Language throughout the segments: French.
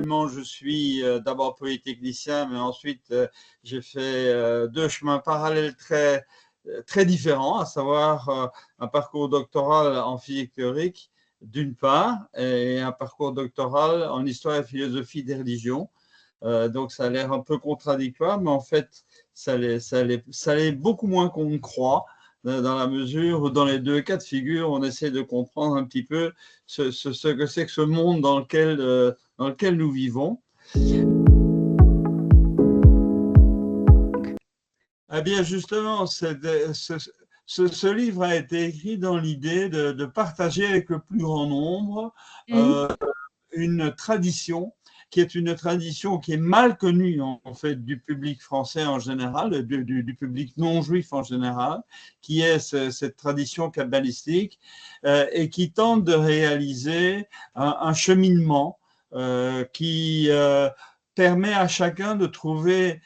actuellement, je suis d'abord polytechnicien, mais ensuite, j'ai fait deux chemins parallèles très différents, à savoir un parcours doctoral en physique théorique, d'une part, et un parcours doctoral en histoire et philosophie des religions. Donc, ça a l'air un peu contradictoire, mais en fait, ça l'est beaucoup moins qu'on ne croit, dans la mesure où dans les deux cas de figure, on essaie de comprendre un petit peu ce que c'est que ce monde dans lequel nous vivons. Eh bien, justement, ce livre a été écrit dans l'idée de partager avec le plus grand nombre une tradition qui est une tradition qui est mal connue en fait du public français en général, du public non juif en général, qui est cette tradition kabbalistique et qui tente de réaliser un cheminement qui permet à chacun de trouver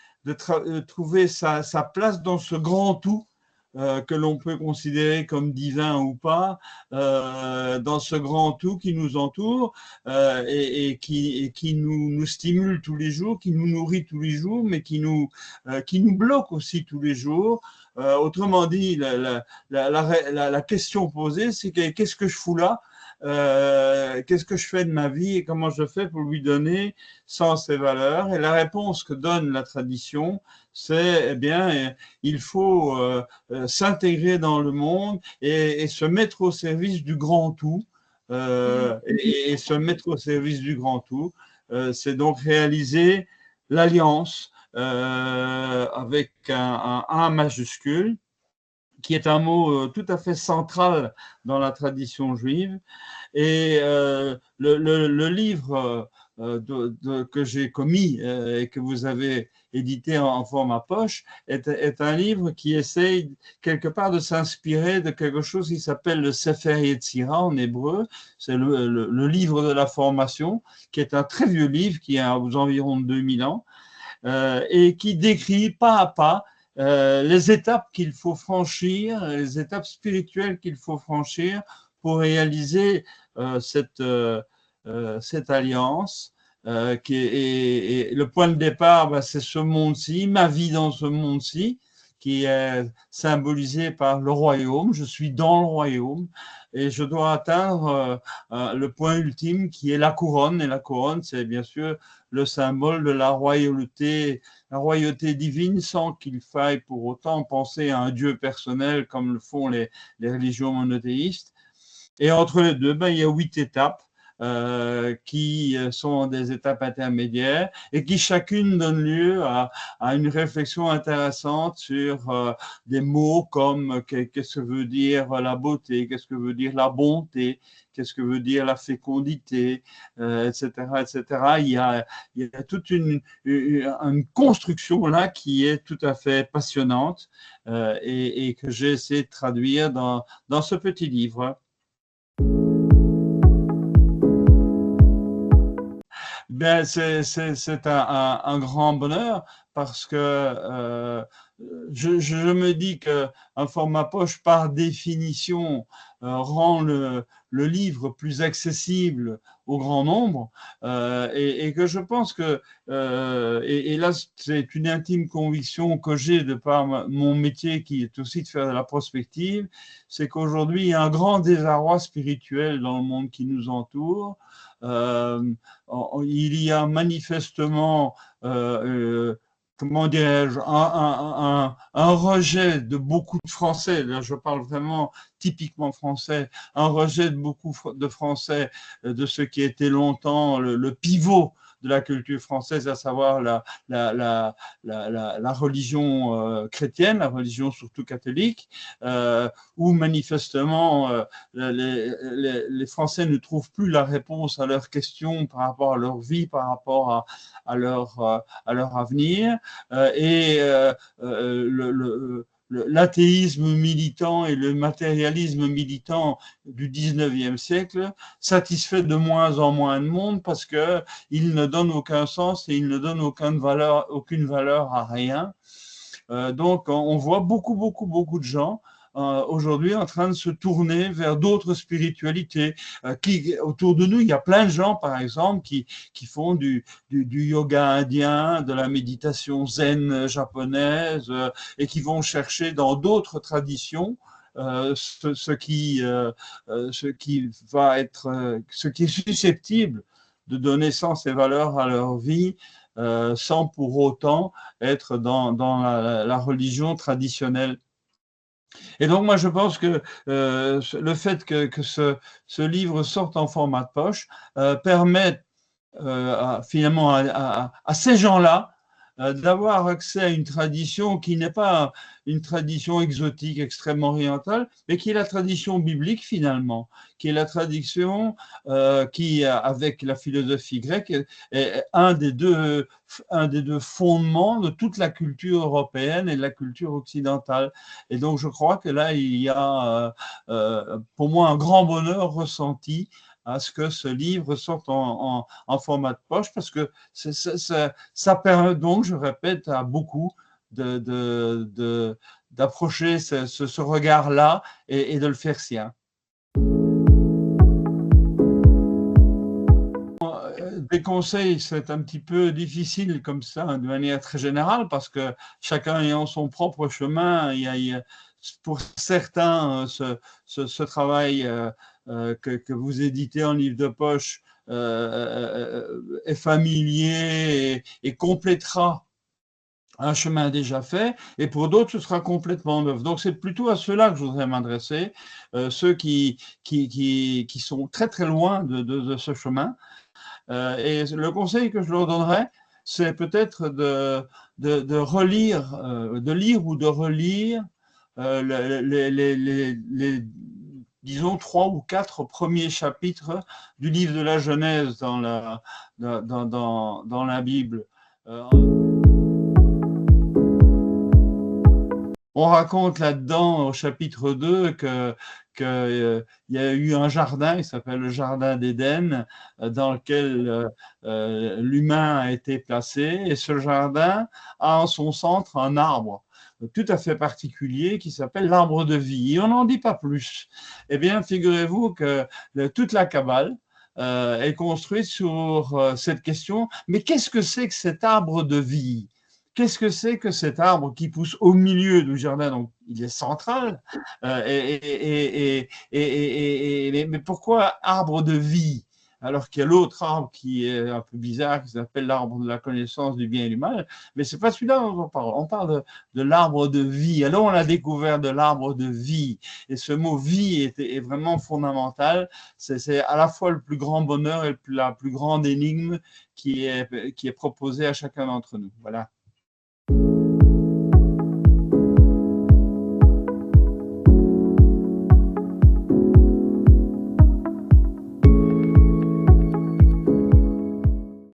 sa place dans ce grand tout que l'on peut considérer comme divin ou pas, dans ce grand tout qui nous entoure et qui nous stimule tous les jours, qui nous nourrit tous les jours, mais qui nous bloque aussi tous les jours. Autrement dit, la question posée, c'est qu'est-ce que je fous là? Qu'est-ce que je fais de ma vie et comment je fais pour lui donner sens et valeur? Et la réponse que donne la tradition, c'est, eh bien, il faut s'intégrer dans le monde et se mettre au service du grand tout. Et se mettre au service du grand tout, c'est donc réaliser l'alliance avec un A majuscule, qui est un mot tout à fait central dans la tradition juive. Et le livre que j'ai commis et que vous avez édité en format poche est un livre qui essaye quelque part de s'inspirer de quelque chose qui s'appelle le Sefer Yetzira en hébreu. C'est le livre de la formation, qui est un très vieux livre qui a aux environs de 2000 ans et qui décrit pas à pas les étapes qu'il faut franchir, les étapes spirituelles qu'il faut franchir pour réaliser cette alliance. Et le point de départ, bah, c'est ce monde-ci, ma vie dans ce monde-ci, qui est symbolisé par le royaume. Je suis dans le royaume et je dois atteindre le point ultime qui est la couronne. Et la couronne, c'est bien sûr le symbole de la royauté divine, sans qu'il faille pour autant penser à un Dieu personnel comme le font les religions monothéistes. Et entre les deux, ben, il y a 8 étapes qui sont des étapes intermédiaires et qui chacune donne lieu à une réflexion intéressante sur des mots comme qu'est-ce que veut dire la beauté, qu'est-ce que veut dire la bonté, qu'est-ce que veut dire la fécondité, etc., etc. Il y a toute une construction là qui est tout à fait passionnante et que j'ai essayé de traduire dans ce petit livre. Ben, c'est un grand bonheur parce que je me dis qu'un format poche, par définition, rend le livre plus accessible au grand nombre et que je pense que, et là c'est une intime conviction que j'ai de par mon métier qui est aussi de faire de la prospective, c'est qu'aujourd'hui il y a un grand désarroi spirituel dans le monde qui nous entoure. Il y a manifestement comment dirais-je, un rejet de beaucoup de Français, là je parle vraiment typiquement français, un rejet de beaucoup de Français de ce qui a été longtemps le pivot de la culture française, à savoir la religion chrétienne, la religion surtout catholique, où manifestement les Français ne trouvent plus la réponse à leurs questions par rapport à leur vie, par rapport à leur avenir. L'athéisme militant et le matérialisme militant du 19e siècle satisfait de moins en moins de monde parce qu'il ne donne aucun sens et il ne donne aucune valeur à rien. Donc on voit beaucoup de gens aujourd'hui en train de se tourner vers d'autres spiritualités. Autour de nous, il y a plein de gens, par exemple, qui font du yoga indien, de la méditation zen japonaise, et qui vont chercher dans d'autres traditions ce qui va être, ce qui est susceptible de donner sens et valeur à leur vie, sans pour autant être dans la religion traditionnelle. Et donc, moi, je pense que le fait que ce livre sorte en format de poche permet finalement à ces gens-là d'avoir accès à une tradition qui n'est pas une tradition exotique extrêmement orientale, mais qui est la tradition biblique finalement, qui est la tradition qui, avec la philosophie grecque, est un des deux fondements de toute la culture européenne et de la culture occidentale. Et donc je crois que là, il y a pour moi un grand bonheur ressenti à ce que ce livre sorte en format de poche, parce que ça permet donc, je répète, à beaucoup d'approcher ce regard-là et de le faire sien. Des conseils, c'est un petit peu difficile comme ça, de manière très générale, parce que chacun ayant son propre chemin, il y a pour certains, ce travail que vous éditez en livre de poche est familier et complétera un chemin déjà fait, et pour d'autres, ce sera complètement neuf. Donc, c'est plutôt à ceux-là que je voudrais m'adresser, ceux qui sont très, très loin de ce chemin. Et le conseil que je leur donnerais, c'est peut-être de relire, de lire ou de relire les disons, 3 ou 4 premiers chapitres du livre de la Genèse dans la Bible. On raconte là-dedans, au chapitre 2, qu'il y a eu un jardin, il s'appelle le jardin d'Éden, dans lequel l'humain a été placé, et ce jardin a en son centre un arbre tout à fait particulier qui s'appelle l'arbre de vie. Et on n'en dit pas plus. Eh bien, figurez-vous que toute la Kabbale est construite sur cette question, mais qu'est-ce que c'est que cet arbre de vie ? Qu'est-ce que c'est que cet arbre qui pousse au milieu du jardin? Donc, il est central. Mais pourquoi arbre de vie? Alors qu'il y a l'autre arbre qui est un peu bizarre, qui s'appelle l'arbre de la connaissance du bien et du mal. Mais ce n'est pas celui-là dont on parle. On parle de l'arbre de vie. Alors, on a découvert de l'arbre de vie. Et ce mot vie est vraiment fondamental. C'est à la fois le plus grand bonheur et la plus grande énigme qui est proposée à chacun d'entre nous. Voilà.